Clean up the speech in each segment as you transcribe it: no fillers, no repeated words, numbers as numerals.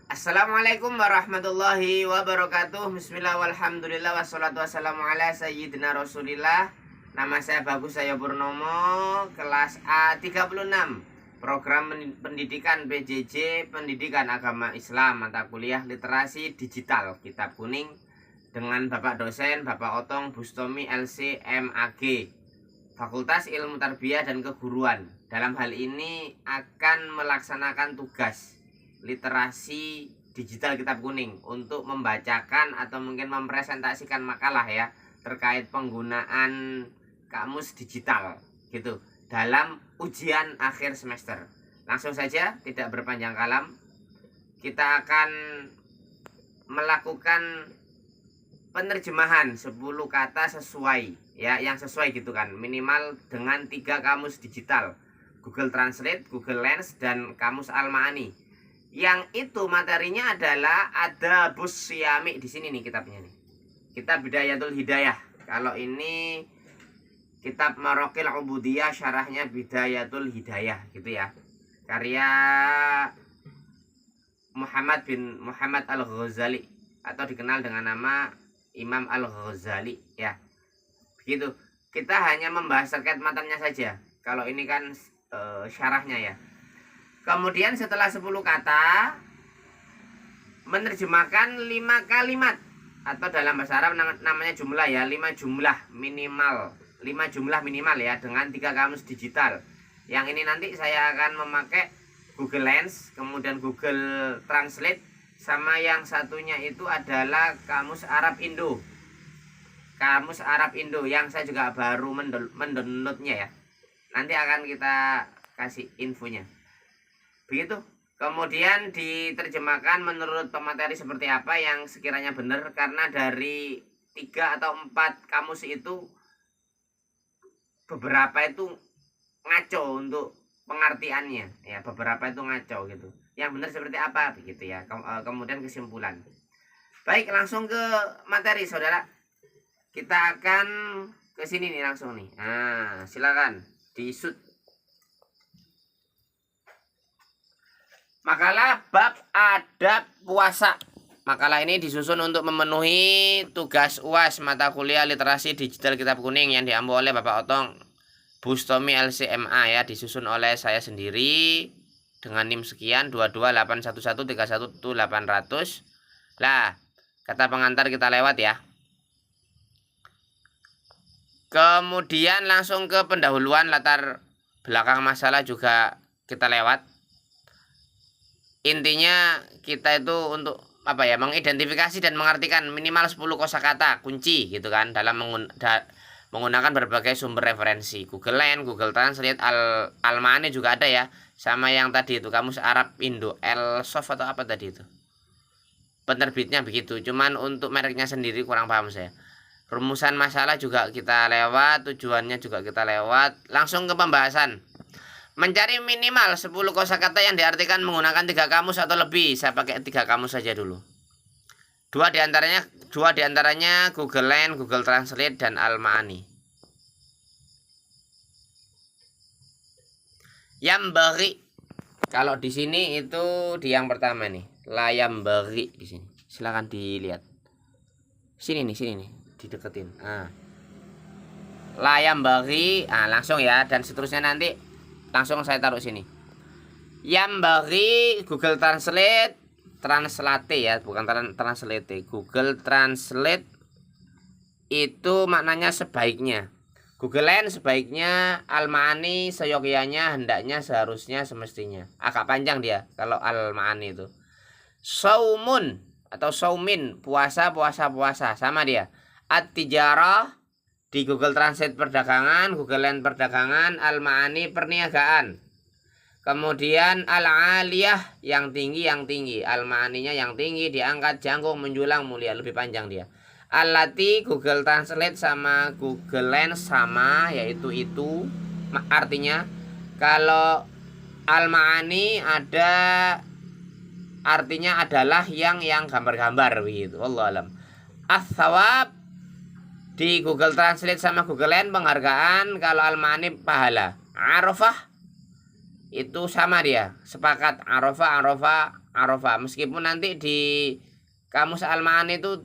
Assalamualaikum warahmatullahi wabarakatuh. Bismillah walhamdulillah wassalatu wassalamu ala sayyidina rasulillah. Nama saya Bagus Saya Purnomo, kelas A36, program pendidikan PJJ, pendidikan agama Islam, mata kuliah literasi digital, kitab kuning, dengan Bapak dosen Bapak Otong Bustomi LC MAG, Fakultas Ilmu Tarbiyah dan Keguruan. Dalam hal ini akan melaksanakan tugas literasi digital kitab kuning untuk membacakan atau mungkin mempresentasikan makalah ya terkait penggunaan kamus digital gitu dalam ujian akhir semester. Langsung saja, tidak berpanjang kalam, kita akan melakukan penerjemahan 10 kata sesuai ya, yang sesuai gitu kan, minimal dengan 3 kamus digital, Google Translate, Google Lens, dan kamus Al-Ma'ani. Yang itu materinya adalah ada Bus Syami di sini nih kitabnya nih. Kitab Bidayatul Hidayah. Kalau ini kitab Marokil Ubudiyah, syarahnya Bidayatul Hidayah gitu ya. Karya Muhammad bin Muhammad Al-Ghazali atau dikenal dengan nama Imam Al-Ghazali ya. Begitu. Kita hanya membahas terkait matanya saja. Kalau ini kan syarahnya ya. Kemudian setelah 10 kata, menerjemahkan 5 kalimat, atau dalam bahasa Arab namanya jumlah ya, 5 jumlah minimal, 5 jumlah minimal ya, dengan 3 kamus digital. Yang ini nanti saya akan memakai Google Lens, kemudian Google Translate, sama yang satunya itu adalah kamus Arab Indo. Kamus Arab Indo yang saya juga baru mendownloadnya ya. Nanti akan kita kasih infonya. Begitu. Kemudian diterjemahkan menurut pemateri seperti apa yang sekiranya benar, karena dari 3 atau 4 kamus itu beberapa itu ngaco untuk pengertiannya ya, beberapa itu ngaco gitu. Yang benar seperti apa begitu ya. Kemudian kesimpulan. Baik, langsung ke materi saudara. Kita akan ke sini nih langsung nih. Nah, silakan di-shoot. Makalah bab adab puasa. Makalah ini disusun untuk memenuhi tugas UAS mata kuliah literasi digital kitab kuning yang diambil oleh Bapak Otong Bustomi LCMA ya, disusun oleh saya sendiri dengan NIM sekian 22811311800. Lah, kata pengantar kita lewat ya. Kemudian langsung ke pendahuluan latar belakang masalah juga kita lewat. Intinya kita itu untuk apa ya, mengidentifikasi dan mengartikan minimal 10 kosakata kunci gitu kan dalam menggunakan berbagai sumber referensi, Google Lens, Google Translate, Al-Ma'ani juga ada ya, sama yang tadi itu kamus Arab Indo, Elsoft atau apa tadi itu penerbitnya begitu, cuman untuk mereknya sendiri kurang paham saya. Rumusan masalah juga kita lewat, tujuannya juga kita lewat. Langsung ke pembahasan. Mencari minimal 10 kosakata yang diartikan menggunakan 3 kamus atau lebih. Saya pakai 3 kamus saja dulu. Dua diantaranya Google Lens, Google Translate, dan Al-Ma'ani. Yambari. Kalau di sini itu di yang pertama nih, layambari di sini. Silakan dilihat. Sini nih, dideketin. Layambari, langsung ya, dan seterusnya nanti langsung saya taruh sini. Yambari Google Translate ya, bukan translate. Google Translate itu maknanya sebaiknya. Google Lens sebaiknya, Al-Ma'ani seyogyanya, hendaknya, seharusnya, semestinya. Agak panjang dia kalau Al-Ma'ani itu. Saumun atau saumin, puasa sama dia. At-tijarah di Google Translate perdagangan, Google Lens perdagangan, Al-Ma'ani perniagaan. Kemudian Al-aliyah yang tinggi, Al-Ma'aninya yang tinggi, diangkat, jangkung, menjulang, mulia, lebih panjang dia. Al-lati Google Translate sama Google Lens sama, yaitu itu artinya. Kalau Al-Ma'ani ada artinya adalah yang gambar-gambar begitu. Wallahu alam. As-sawab di Google Translate sama Google Lens penghargaan, kalau Al-Ma'ani pahala. Arafah itu sama dia, sepakat. Arafah Arafah. Meskipun nanti di kamus Al-Ma'ani itu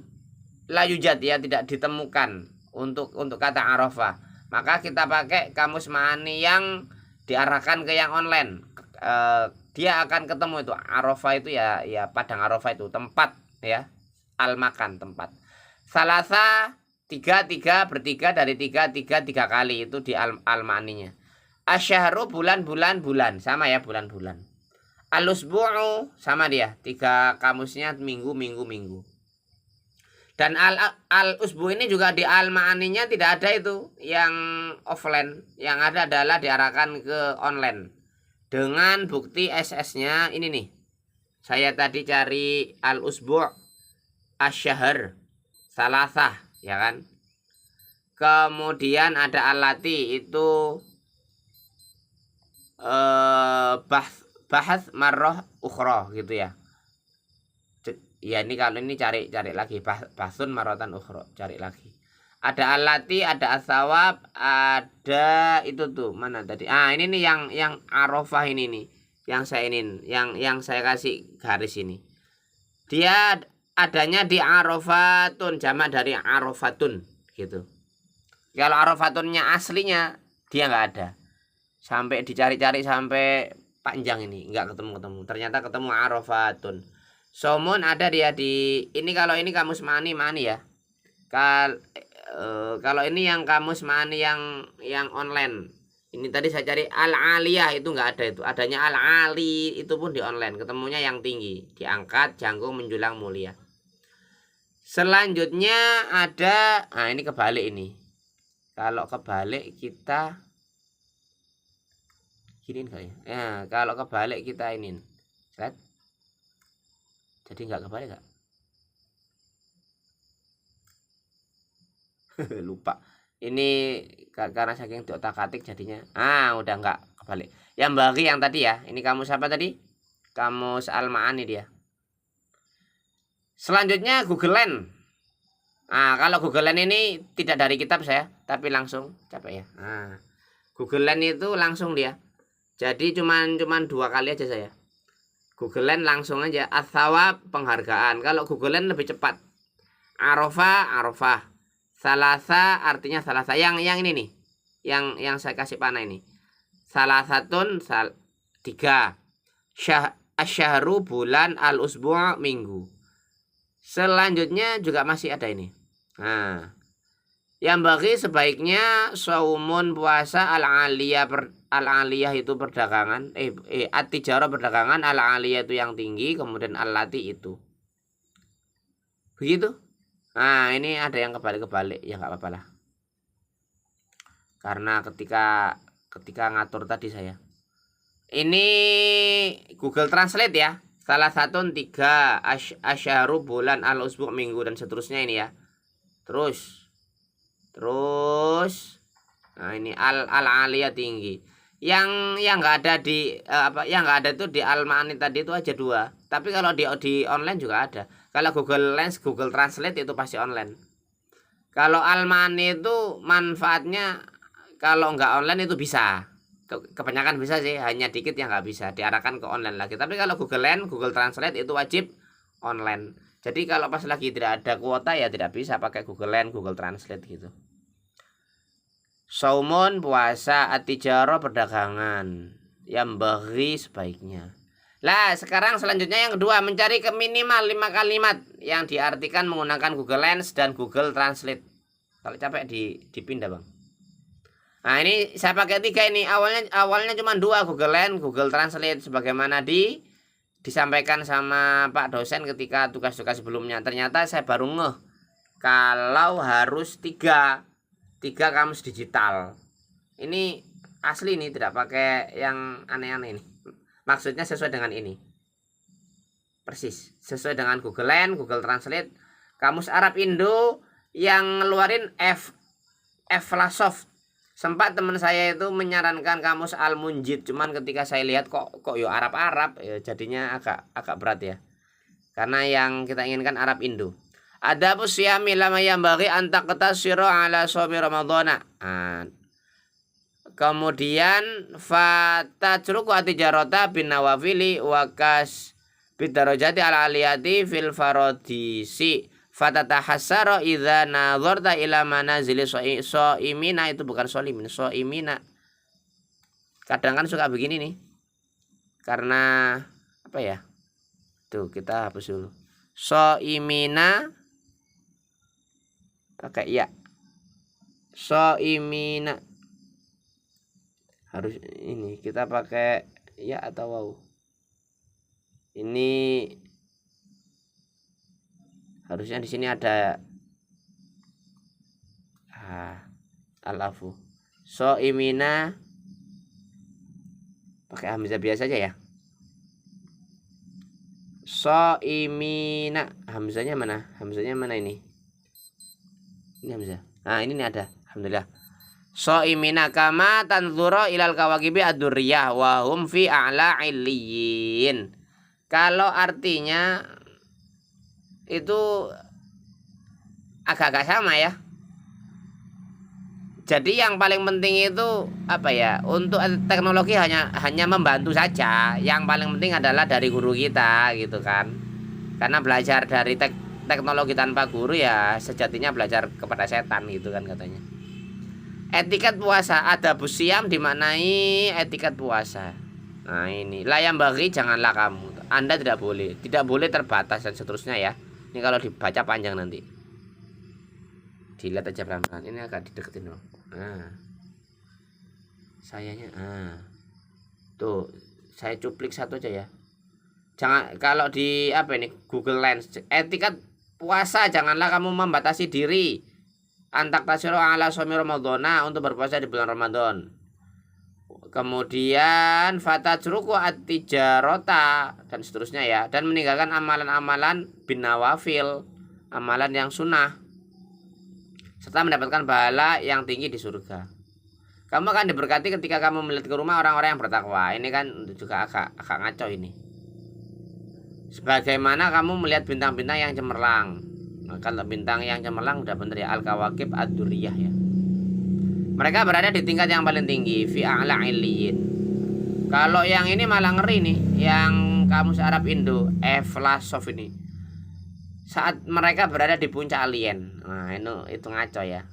la yujad ya, tidak ditemukan untuk kata Arafah. Maka kita pakai kamus Ma'ani yang diarahkan ke yang online. Dia akan ketemu itu Arafah itu ya padang Arafah itu tempat ya, al-makan tempat. Salasa tiga bertiga dari tiga kali itu di al-ma'ninya. Asyahru bulan sama ya, bulan. Al-usbu'u sama dia, 3 kamusnya minggu. Dan al-usbu ini juga di al-ma'aninya tidak ada itu yang offline, yang ada adalah diarahkan ke online. Dengan bukti SS-nya ini nih. Saya tadi cari al-usbu' asyahr salasah ya kan. Kemudian ada alati itu bahas marroh ukhra gitu ya. Ya ini kalau ini cari lagi bahsun marotan ukhra, cari lagi. Ada alati, ada asawab, ada itu tuh mana tadi? Ini nih yang Arafah ini nih, yang saya kasih garis ini. Dia adanya di Arafatun, jamak dari Arafatun gitu. Kalau Arafatunnya aslinya dia nggak ada. Sampai dicari-cari sampai panjang ini nggak ketemu. Ternyata ketemu Arafatun. Somun ada dia di ini, kalau ini kamus Ma'ani ya. Kalau ini yang kamus Ma'ani yang online. Ini tadi saya cari al-aliyah itu nggak ada itu. Adanya al-ali itu pun di online. Ketemunya yang tinggi, diangkat, jangkung, menjulang, mulia. Selanjutnya ada, ini kebalik ini. Kalau kebalik kita gini enggak ya? Kalau kebalik kita ini. Lihat. Jadi nggak kebalik nggak? Lupa. Ini karena saking otak-atik jadinya. Udah nggak kebalik. Yang bagi yang tadi ya. Ini kamus apa tadi? Kamus Al-Ma'ani dia. Selanjutnya Google Land. Kalau Google Land ini tidak dari kitab saya, tapi langsung capek ya. Google Land itu langsung dia. Jadi cuman 2 kali aja saya. Google Land langsung aja. Athawab penghargaan. Kalau Google Land lebih cepat. Arafah. Salasa artinya salasa. Yang ini nih. Yang saya kasih panah ini. Salasatun 3. Asyahru bulan, al-usbu' minggu. Selanjutnya juga masih ada ini. Yang bagi sebaiknya saumun puasa, al-aliyah itu perdagangan, at-tijarah perdagangan, al-aliyah itu yang tinggi, kemudian al-lati itu. Begitu. Ini ada yang kebalik ya nggak apa-apa lah. Karena ketika ngatur tadi saya. Ini Google Translate ya. Salah satu 3 asyharu bulan, al-usbu' minggu dan seterusnya ini ya. Terus ini al-aliyah tinggi. Yang nggak ada di yang nggak ada itu di Al-Ma'ani tadi itu aja 2. Tapi kalau di online juga ada. Kalau Google Lens, Google Translate itu pasti online. Kalau Al-Ma'ani itu manfaatnya kalau nggak online itu bisa. Kebanyakan bisa sih, hanya dikit yang nggak bisa, diarahkan ke online lagi. Tapi kalau Google Lens, Google Translate itu wajib online. Jadi kalau pas lagi tidak ada kuota ya tidak bisa pakai Google Lens, Google Translate gitu. Saumun puasa, at-tijarah perdagangan, yang bagi sebaiknya. Lah sekarang selanjutnya yang kedua, mencari ke minimal 5 kalimat yang diartikan menggunakan Google Lens dan Google Translate. Kalau capek dipindah bang. Ini saya pakai 3 ini. Awalnya cuma 2, Google Lens, Google Translate, sebagaimana disampaikan sama Pak dosen ketika tugas-tugas sebelumnya. Ternyata saya baru ngeh kalau harus 3 kamus digital. Ini asli nih, tidak pakai yang aneh-aneh ini. Maksudnya sesuai dengan ini. Persis sesuai dengan Google Lens, Google Translate. Kamus Arab Indo yang ngeluarin Flasoft. Sempat teman saya itu menyarankan kamus Al-Munjid, cuman ketika saya lihat kok yo Arab ya, jadinya agak berat ya. Karena yang kita inginkan Arab Indo. Ada pusyami lama yang bagi antak ketasiro ala somi Ramadana. Kemudian fatajruku atijarota bin nawafili wakas bidarajati al-aliyati fil faradisi fatatahassara idza nadharta ila manazili shaimina. Itu bukan sholimin, shaimina. Kadang kan suka begini nih, karena apa ya, tuh kita hapus dulu shaimina pakai ya, shaimina harus ini kita pakai ya atau waw. Ini harusnya di sini ada alafu. Shaimina pakai hamzah biasa aja ya. Shaimina, hamzahnya mana? Hamzahnya mana ini? Ini hamzah. Nah, ini nih ada. Alhamdulillah. Shaimina kama tanzura ilal kawakibi ad-durriyah wa hum fi a'la illiyin. Kalau artinya itu agak-agak sama ya. Jadi yang paling penting itu apa ya? Untuk teknologi hanya membantu saja. Yang paling penting adalah dari guru kita gitu kan. Karena belajar dari teknologi tanpa guru ya sejatinya belajar kepada setan gitu kan katanya. Etiket puasa, ada busiam dimaknai etiket puasa. Nah ini layam bagi janganlah kamu. Anda tidak boleh terbatas dan seterusnya ya. Ini kalau dibaca panjang nanti. Dilihat aja pelan-pelan. Ini agak dideketin loh. Nah, sayanya, tuh saya cuplik satu aja ya. Jangan kalau di apa ini Google Lens etiket puasa janganlah kamu membatasi diri. Antak tasyuru ala shaumi ramadhana untuk berpuasa di bulan Ramadan. Kemudian fatajruku at-tijarata dan seterusnya ya, dan meninggalkan amalan-amalan bin nawafil, amalan yang sunnah, serta mendapatkan pahala yang tinggi di surga. Kamu akan diberkati ketika kamu melihat ke rumah orang-orang yang bertakwa. Ini kan juga agak ngaco ini. Sebagaimana kamu melihat bintang-bintang yang cemerlang. Nah, kalau bintang yang cemerlang udah bener ya, al-kawakib ad-durriyah ya. Mereka berada di tingkat yang paling tinggi, fi a'la illiyin. Kalau yang ini malah ngeri nih, yang kamus Arab Indo, Evlasov ini. Saat mereka berada di puncak alien. Nah, itu ngaco ya.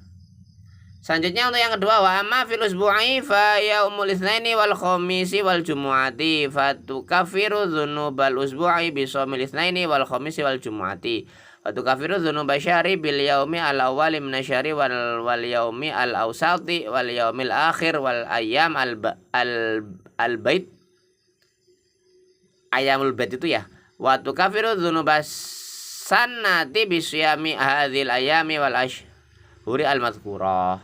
Selanjutnya untuk yang kedua, wa amma fil usbu'i fa yaumul itsnaini wal khamisi wal jumu'ati fatukaffiru dzunubal usbu'i bi shaumil itsnaini wal khamisi wal jumu'ati. Watu kafiru dzunubal syahri bil yaumi al awwali minasyahri wal yaumi al awsati wal yaumil akhir wal ayyam al bait. Ayyamul bait itu ya. Watu kafiru dzunubas sanati bi syami hadzil ayyami wal ashhuri al madhkurah.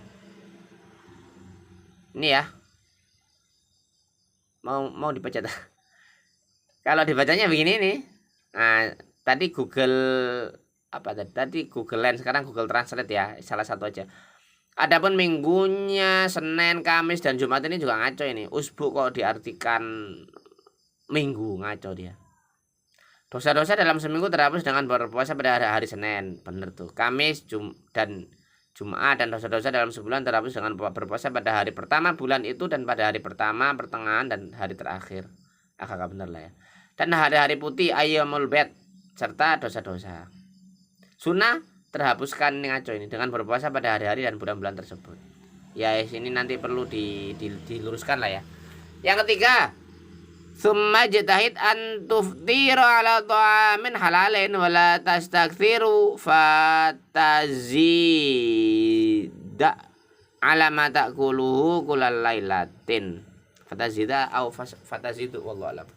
Ini ya. Mau dibaca dah. Kalau dibacanya begini nih. Nah, tadi Google Google Lens, sekarang Google Translate ya, salah satu aja. Adapun minggunya Senin, Kamis dan Jumat ini juga ngaco ini. Usbu kok diartikan minggu, ngaco dia. Dosa-dosa dalam seminggu terhapus dengan berpuasa pada hari Senin, bener tuh. Kamis dan Jumat, dan dosa-dosa dalam sebulan terhapus dengan berpuasa pada hari pertama bulan itu dan pada hari pertama, pertengahan dan hari terakhir. Agak bener lah ya. Dan hari-hari putih ayyamul bait serta dosa-dosa. Sunnah terhapuskan ngaco ini dengan berpuasa pada hari-hari dan bulan-bulan tersebut. Ya ini nanti perlu diluruskan lah ya. Yang ketiga, summa jtahid an tuftiru ala ta'amin halalin wala tastakthiru fatazida ala ma ta'kuluhu kulal lailatin. Fatazida au fatazidu wallahu alam.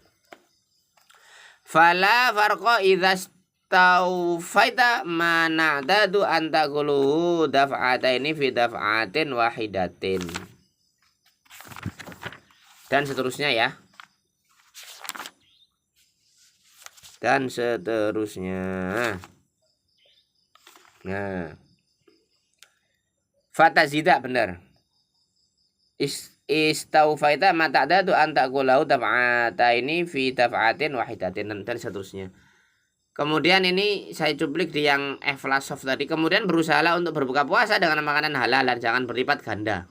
Fala farqa idza taufaita mana'dadu antaquluhu daf'ataini fi daf'atin wahidatin. Dan seterusnya ya. Dan seterusnya. Nah. Fatazida benar. Istaufaita mata'dadu antaquluhu daf'ataini fi daf'atin wahidatin dan seterusnya. Kemudian ini saya cuplik di yang Evlasov tadi. Kemudian berusahalah untuk berbuka puasa dengan makanan halal dan jangan berlipat ganda.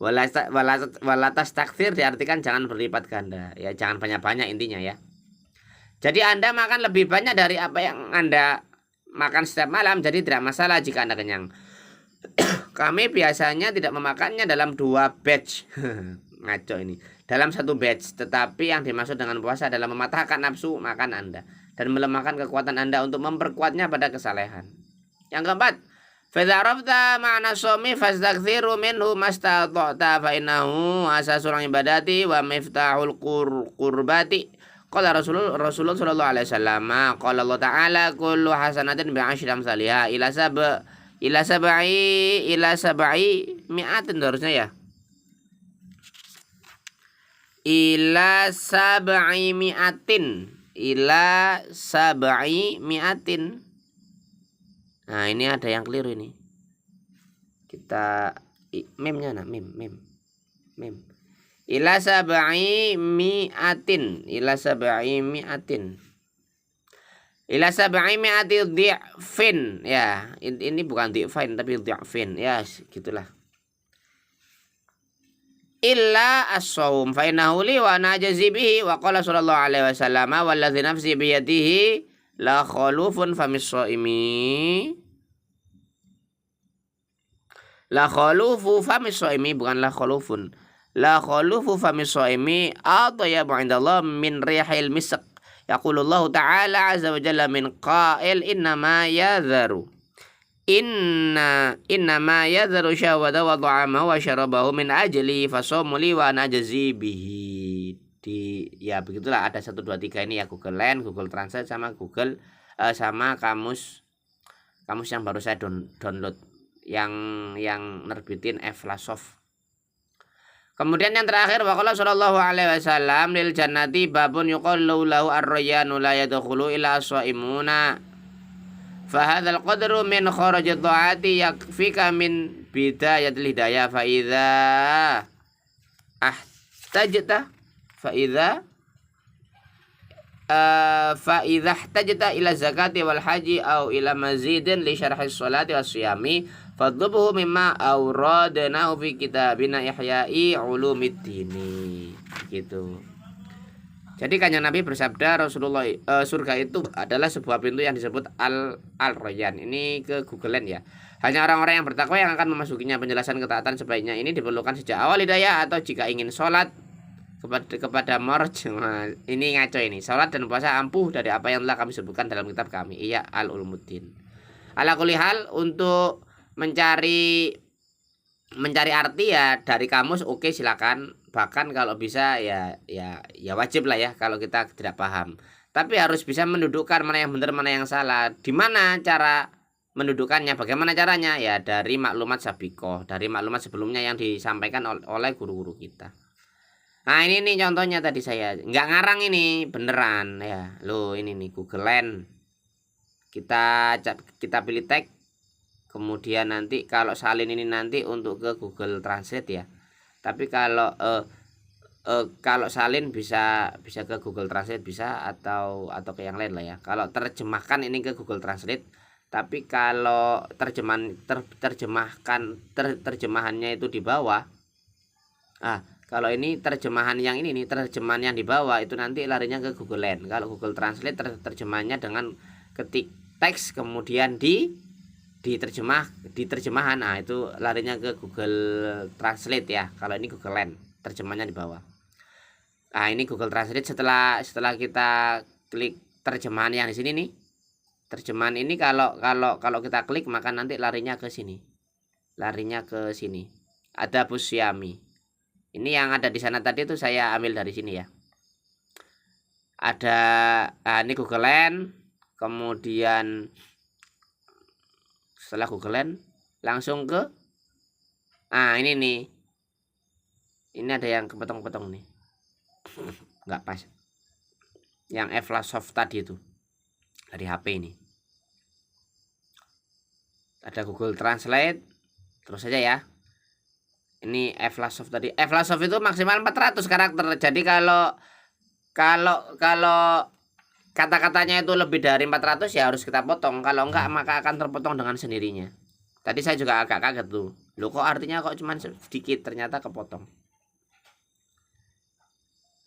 Walatas takfir diartikan jangan berlipat ganda. Ya jangan banyak-banyak intinya ya. Jadi Anda makan lebih banyak dari apa yang Anda makan setiap malam, jadi tidak masalah jika Anda kenyang. Kami biasanya tidak memakannya dalam 2 batch. Ngaco ini. Dalam 1 batch, tetapi yang dimaksud dengan puasa adalah mematahkan nafsu makan Anda dan melemahkan kekuatan Anda untuk memperkuatnya pada kesalehan. Yang keempat, fadza arafta ma'na shaumi fastaghfiru minhu mastata'ta fa innahu asasul ibadati wa miftahul qurbati. Qala Rasulullah sallallahu alaihi wasallam, qala Allah ta'ala kullu hasanatin bi'asyri amsalihha ila sab'i mi'atin, harusnya ya. Ila sab'i mi'atin. Nah, ini ada yang keliru ini. Kita memnya nah, mem. Ila sab'i mi'atin. Ila sab'i dhi'fin. Ya, ini bukan dhi'fin tapi dhi'fin. Ya, gitulah. Illa as-shaum fa innahu li wa ana ajzi bihi wa qala sallallahu alaihi wasallam wallazi nafsi bi yadihi la khalufun famis shaimi. La khalufu famis shaimi, bukan la khalufun. La khalufu famis shaimi atyabu 'indallah min rihil misk. Yaqulullahu ta'ala azza wa jalla min qa'il innama yadharu syahwata wa ta'amahu wa syarabahu min ajli fasawmu li wa najzi bihi. Ya begitulah, ada 1 2 3 ini ya, Google Lens, Google Translate sama Google sama kamus yang baru saya download yang nerbitin Evlasoft. Kemudian yang terakhir, waqala sallallahu alaihi wasallam lil jannati babun yuqallu lahu ar-rayyanu la yadkhulu illa as-shaimuna. Fa hadzal qadru min kharajat ta'ati yakfika min bidayatil hidayah fa idza ihtajta ila zakati wal haji au ila mazidin li syarhi sholati was siyami fadlubuhu mimma awradnahu fi kitabina ihya'i ulumiddin. Gitu. Jadi Kanjeng Nabi bersabda, Rasulullah surga itu adalah sebuah pintu yang disebut Al-Rayyan. Ini ke Google Lens ya. Hanya orang-orang yang bertakwa yang akan memasukinya. Penjelasan ketaatan sebaiknya ini diperlukan sejak awal hidayah atau jika ingin sholat kepada ini ngaco ini. Sholat dan puasa ampuh dari apa yang telah kami sebutkan dalam kitab kami, iya Al-Ulumuddin. Ala kulli hal, untuk mencari arti ya dari kamus, oke, silakan. Bahkan kalau bisa ya wajib lah ya kalau kita tidak paham. Tapi harus bisa mendudukkan mana yang benar mana yang salah. Di mana cara mendudukannya, bagaimana caranya? Ya dari maklumat sabiqoh, dari maklumat sebelumnya yang disampaikan oleh guru-guru kita. Nah, ini nih contohnya tadi, saya nggak ngarang, ini beneran ya. Loh, ini nih Google Lens. Kita pilih tag. Kemudian nanti kalau salin ini nanti untuk ke Google Translate ya. Tapi kalau salin bisa ke Google Translate bisa atau ke yang lain lah ya. Kalau terjemahkan ini ke Google Translate. Tapi kalau terjemahannya itu di bawah. Kalau ini terjemahan yang ini nih, terjemahan yang di bawah itu nanti larinya ke Google Lens. Kalau Google Translate terjemahannya dengan ketik teks kemudian di terjemahan, itu larinya ke Google Translate ya. Kalau ini Google Lens, terjemahannya di bawah. Nah, ini Google Translate. Setelah kita klik terjemahan yang di sini nih, terjemahan ini kalau kita klik maka nanti larinya ke sini, ada Busyami. Ini yang ada di sana tadi itu saya ambil dari sini ya. Ada ini Google Lens, kemudian setelah Google Lens langsung ke ini nih. Ini ada yang kepotong-potong nih. Nggak pas. Yang Evlasoft tadi itu dari HP ini. Ada Google Translate. Terus saja ya. Ini Evlasoft tadi. Evlasoft itu maksimal 400 karakter. Jadi kalau kata-katanya itu lebih dari 400 ya harus kita potong. Kalau enggak maka akan terpotong dengan sendirinya. Tadi saya juga agak kaget tuh. Loh, kok artinya kok cuma sedikit, ternyata kepotong.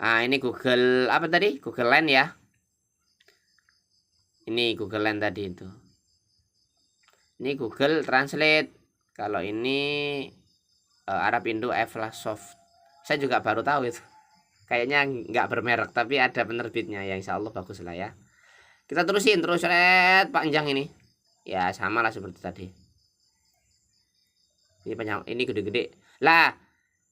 Nah, ini Google apa tadi? Google Lens ya. Ini Google Lens tadi itu. Ini Google Translate. Kalau ini Arab Indo Evlasoft. Saya juga baru tahu itu. Kayaknya nggak bermerek tapi ada penerbitnya ya, insya Allah bagus lah ya. Kita terusin terus panjang ini. Ya sama lah seperti tadi. Ini panjang, ini gede-gede. Lah,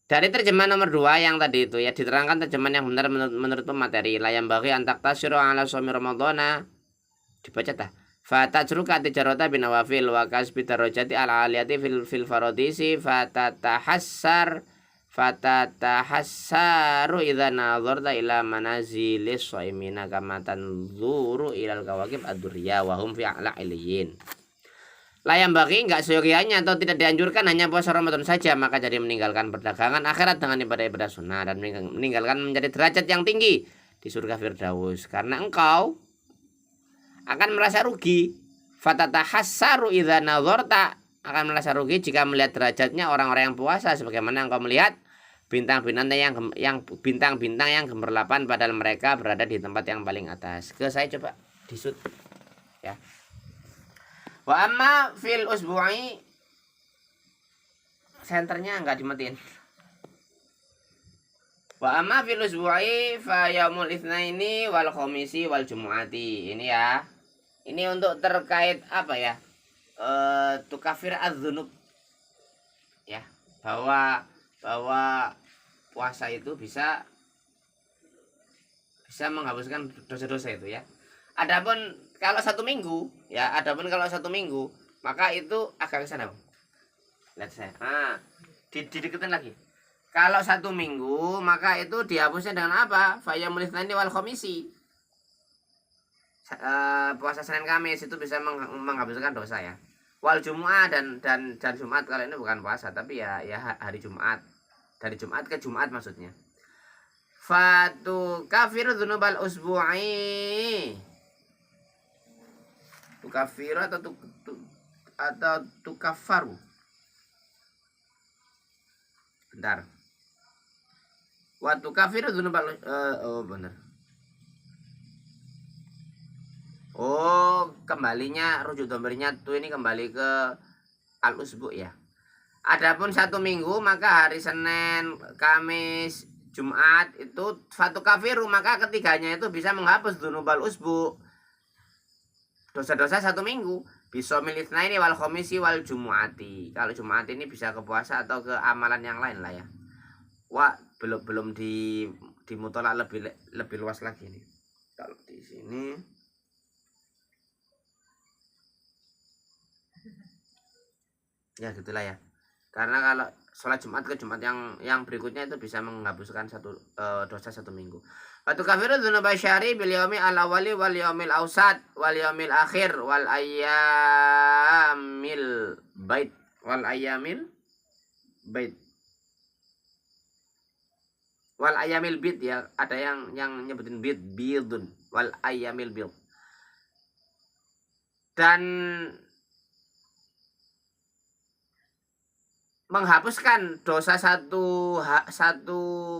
dari terjemahan nomor 2 yang tadi itu ya diterangkan terjemahan yang benar menurut pemateri. La yang bagi antak tasyru ala shaumi ramadhana. Dibaca tah. Fatajruka tijarata binawafil wa kasbi darajati ala aliyati fil faradisi fatatahassaru idza nazarta ila manazilis shaimina kama tanzuru ilal kawakib ad-durriya wa hum fi a'la illiyin. Layam bagi enggak seyogianya atau tidak dianjurkan hanya puasa Ramadan saja, maka jadi meninggalkan perdagangan akhirat dengan ibadah-ibadah sunnah dan meninggalkan menjadi derajat yang tinggi di surga Firdaus, karena engkau akan merasa rugi. Fatatahassaru idza nazarta, akan merasa rugi jika melihat derajatnya orang-orang yang puasa sebagaimana engkau melihat bintang-bintang yang gemerlapan padahal mereka berada di tempat yang paling atas. Saya coba disut ya. Wa amma fil usbu'i, senternya enggak dimatiin. Wa amma fil usbu'i fa yaumul itsnaini wal khamisi wal jumu'ati. Ini ya. Ini untuk terkait apa ya? Tukafir adzunub. Ya, bahwa puasa itu bisa menghapuskan dosa-dosa itu ya. Adapun kalau 1 minggu, ya, maka itu agak ke sana. Lihat saya. Dideketin lagi. Kalau 1 minggu, maka itu dihapusnya dengan apa? Fa yaumul itsnaini wal khamisi. Puasa Senin Kamis itu bisa menghapuskan dosa ya. Wal Jumu'ah dan Jumat, kalau ini bukan puasa tapi ya hari Jumat. Dari Jumat ke Jumat maksudnya. Fatu kafiru dzunubal usbu'i. Tukafiru atau tukafaru. Bentar. Wa tukafiru dzunubal benar. Kembalinya rujuk dombernya tuh ini kembali ke al-usbu ya. Adapun 1 minggu maka hari Senin, Kamis, Jumat itu fatu kafiru, maka ketiganya itu bisa menghapus dzunubal usbu, dosa-dosa 1 minggu. Bisa militna ini wal khamisi wal jumu'ati. Kalau Jumat ini bisa ke puasa atau ke amalan yang lain lah ya. Wah, belum dimutolak lebih luas lagi nih. Kalau di sini ya gitulah ya, karena kalau sholat Jumat ke Jumat yang berikutnya itu bisa menghapuskan dosa 1 minggu. Fatu kafiru dzunuba syari bil yaumi al awali wal yaumil ausat wal yaumil akhir wal ayyamil bait wal ayyamil bid ya, ada yang nyebutin bidun wal ayyamil bid. Dan menghapuskan dosa satu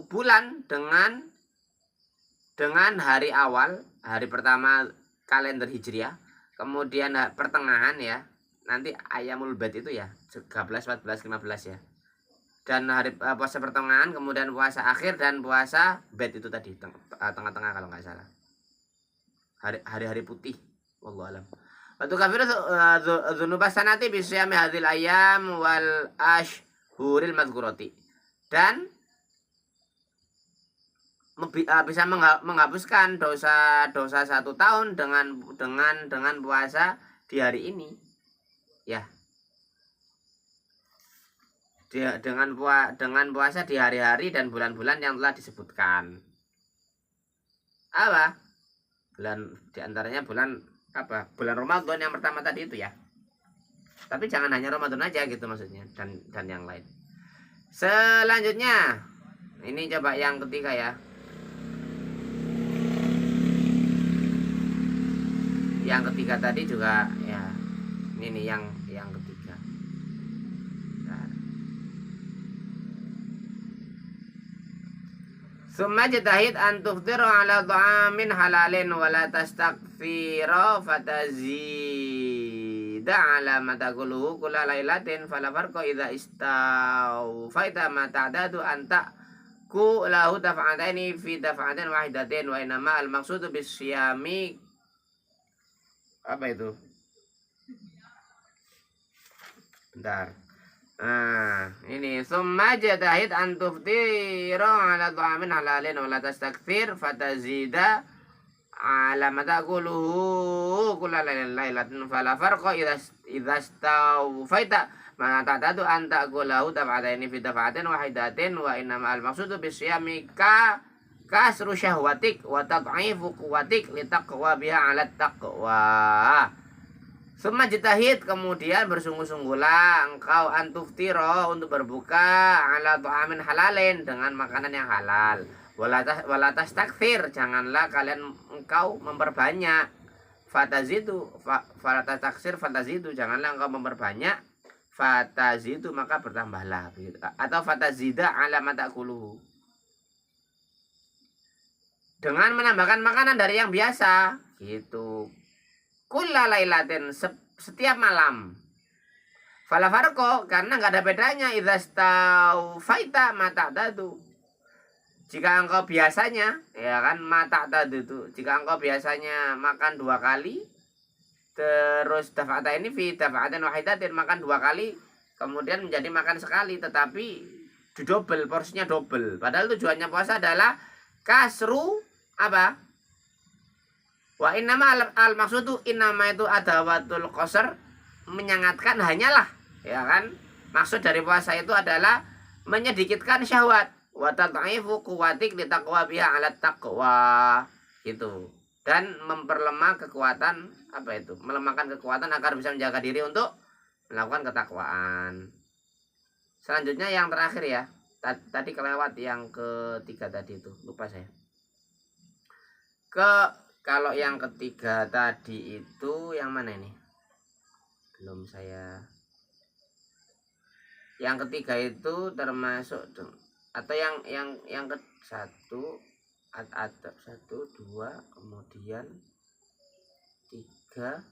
bulan dengan hari awal, hari pertama kalender Hijriah, kemudian pertengahan ya, nanti Ayyamul Bid itu ya 13, 14, 15 ya, dan hari puasa pertengahan, kemudian puasa akhir dan puasa Bid itu tadi tengah-tengah kalau nggak salah, hari-hari putih. Wallahu alam. Waktu kafir dzunubas sanati bisyami hadhil ayyam wal ashhuril madhkurati. Dan bisa menghapuskan dosa 1 tahun dengan puasa di hari ini. Ya. Dengan puasa di hari-hari dan bulan-bulan yang telah disebutkan. Apa? Diantaranya bulan Ramadan yang pertama tadi itu ya. Tapi jangan hanya Ramadan aja gitu maksudnya, dan yang lain. Selanjutnya ini coba yang ketiga ya. Yang ketiga tadi juga ya. Ini nih yang ketiga. Nah. Summa jatahid an tuftiru ala ta'amin halalin wala tastakthira fatazida ala ma taquluhu kulla lailatin fala farqa idza istawfaita ma ta'dadu an ta'ku lahu daf'ataini fi daf'atin wahidatin wa inama al maqsudu bis siyami. Apa itu? Bentar. Ini summa jatahid an tuftira ala ta'amin halalin wa la tastakthir fatazida ala ma taquluhu kulla lailatin fala farqa idza stawfaita ma ta'tadu an taqulahu daf'ataini fi daf'atin wahidatin wa innama al maqsudu bisyami kasru syahwatik wa tad'ifu quwwatik litaqwa biha ala taqwa. Summa jitahid, kemudian bersungguh-sungguhlah engkau antuftiro untuk berbuka ala ta'amin halalin dengan makanan yang halal. Walatas takfir, janganlah kalian engkau memperbanyak. Fatazidu, falatas taksir fatazidu, janganlah engkau memperbanyak. Fatazidu, maka bertambahlah. Atau fatazida ala matakuluhu, dengan menambahkan makanan dari yang biasa gitu. Kulla lailatin, setiap malam. Fala farqo, karena nggak ada bedanya. Idza staufaita ma ta'tadu, jika engkau biasanya, ya kan, ma ta'tadu itu, jika engkau biasanya makan 2 kali, terus daf'ata ini fi daf'atin wahidatin, makan 2 kali, kemudian menjadi makan sekali, tetapi didobel, porsinya double. Padahal tujuannya puasa adalah kasru apa? Wa innama al maksudu, innama itu adawatul qasr, menyangatkan, hanyalah, ya kan, maksud dari puasa itu adalah menyedikitkan syahwat, wa tad'ifu quwwatik litaqwa biha 'ala taqwa gitu, dan memperlemah kekuatan, apa itu, melemahkan kekuatan agar bisa menjaga diri untuk melakukan ketakwaan. Selanjutnya yang terakhir ya, tadi kelewat yang ketiga tadi itu, lupa saya. Kalau yang ketiga tadi itu yang mana ini? Belum saya. Yang ketiga itu termasuk atau yang ke satu, ada 1, 2, kemudian 3.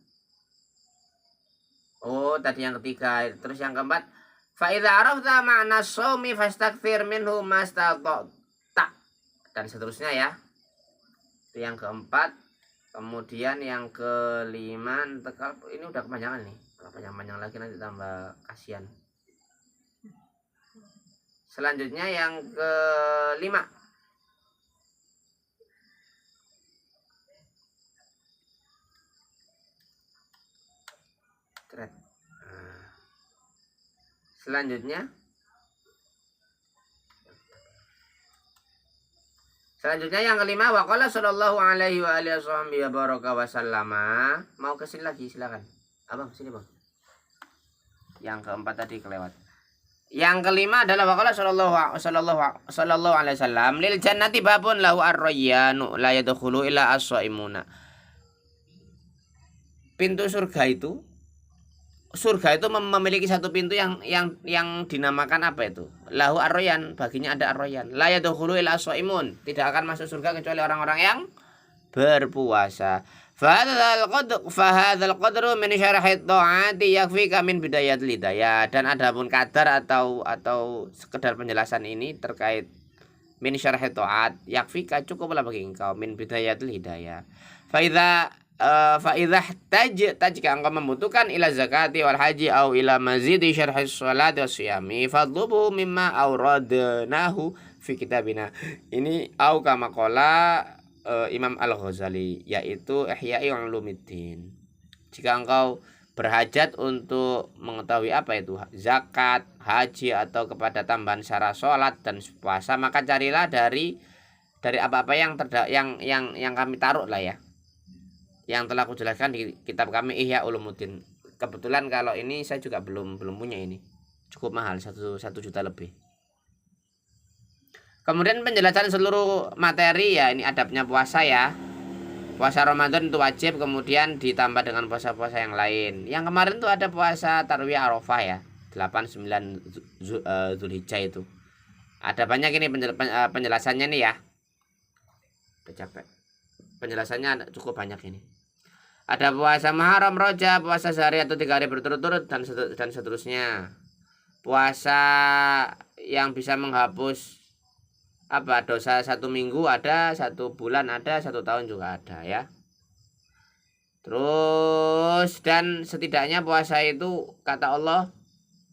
Oh, tadi yang ketiga. Terus yang keempat, fa idza arafta ma'na shaumi fastakthir minhu mastata'ta, dan seterusnya ya. Itu yang keempat. Kemudian yang kelima, ini udah kepanjangan nih, panjang-panjang lagi nanti tambah kasihan. Selanjutnya yang kelima, Selanjutnya yang kelima, waqala sallallahu alaihi wa alihi wasallama. Mau kesini lagi silakan. Abang sini bang. Yang keempat tadi kelewat. Yang kelima adalah waqala sallallahu alaihi wasallam lil jannati babun lahu ar-rayyanu la yadkhulu illa as-shaimuna. Pintu surga itu memiliki satu pintu yang dinamakan apa itu? Lahu ar-rayyan, baginya ada ar-rayyan. La yadkhulu illa as-shaimun, tidak akan masuk surga kecuali orang-orang yang berpuasa. Fahadzal qadru min syarhi ta'ati yakfika min bidayatil hidayah. Dan adapun kadar atau sekedar penjelasan ini terkait min syarhi ta'at yakfika, cukuplah bagi engkau min bidayatil hidayah. Fa'idhah jika engkau membutuhkan ila zakati wal haji au ila mazidi syarhi sholati wa siyami fadlubu mimma auradnahu fi kitabina. Ini au kama qala Imam Al-Ghazali, yaitu Ihya'i Ulumuddin. Jika engkau berhajat untuk mengetahui apa itu zakat, haji, atau kepada tambahan syarat sholat dan puasa, maka carilah dari apa-apa yang kami taruh lah ya, yang telah aku jelaskan di kitab kami Ihya Ulumuddin. Kebetulan kalau ini saya juga belum punya, ini cukup mahal, 1 juta lebih. Kemudian penjelasan seluruh materi ya, ini adabnya puasa ya. Puasa Ramadan itu wajib, kemudian ditambah dengan puasa-puasa yang lain. Yang kemarin tuh ada puasa Tarwiyah Arafah ya, 8-9 Zulhijjah itu. Ada banyak ini penjelasannya nih ya. Udah capek. Penjelasannya cukup banyak ini. Ada puasa Muharram, Rajab, puasa sehari atau 3 hari berturut-turut dan seterusnya. Puasa yang bisa menghapus dosa 1 minggu ada, 1 bulan ada, 1 tahun juga ada ya. Terus dan setidaknya puasa itu kata Allah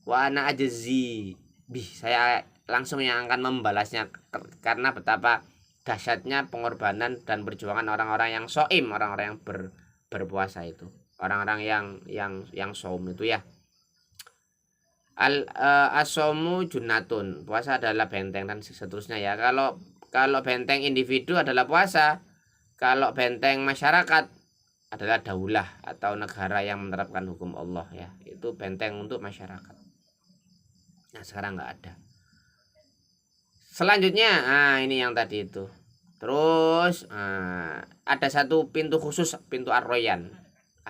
wa ana ajzi bih, saya langsung yang akan membalasnya karena betapa dahsyatnya pengorbanan dan perjuangan orang-orang yang shaim, orang-orang yang berpuasa itu, orang-orang yang shaum itu ya. Asomu junatun, puasa adalah benteng dan seterusnya ya. Kalau benteng individu adalah puasa, kalau benteng masyarakat adalah daulah atau negara yang menerapkan hukum Allah ya. Itu benteng untuk masyarakat. Nah sekarang nggak ada. Selanjutnya, ini yang tadi itu. Terus ada satu pintu khusus, pintu Ar-Royan,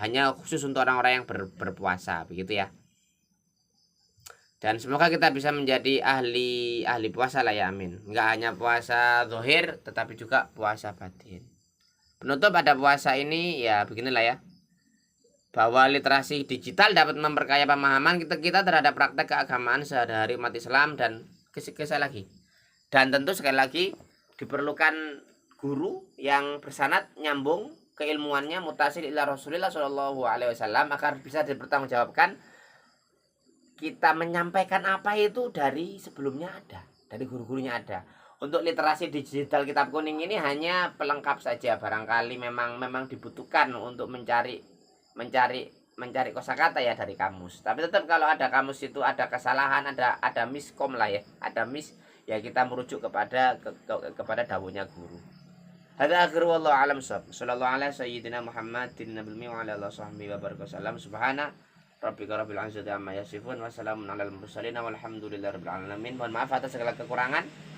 hanya khusus untuk orang-orang yang berpuasa, begitu ya. Dan semoga kita bisa menjadi ahli puasa lah ya, amin. Nggak hanya puasa zahir, tetapi juga puasa batin. Penutup ada puasa ini ya beginilah ya, bahwa literasi digital dapat memperkaya pemahaman kita terhadap praktek keagamaan sehari-hari umat Islam dan sekali lagi. Dan tentu sekali lagi diperlukan guru yang bersanad nyambung keilmuannya mutasil ila Rasulillah Shallallahu Alaihi Wasallam agar bisa dipertanggungjawabkan. Kita menyampaikan apa itu dari sebelumnya ada, dari guru-gurunya ada. Untuk literasi digital kitab kuning ini hanya pelengkap saja, barangkali memang dibutuhkan untuk mencari kosakata ya dari kamus. Tapi tetap kalau ada kamus itu ada kesalahan, ada miskom lah ya, ada miss ya, kita merujuk kepada dawuhnya guru. Hadza akhiru wallahu alam shawab. Sallallahu ala sayyidina Muhammadin nabiyyi wa ala alihi wa barakatuh. Subhana rabbika rabbil izzati amma yasifun wa salamun alal mursalin walhamdulillahi rabbil alamin. Mohon maaf atas segala kekurangan.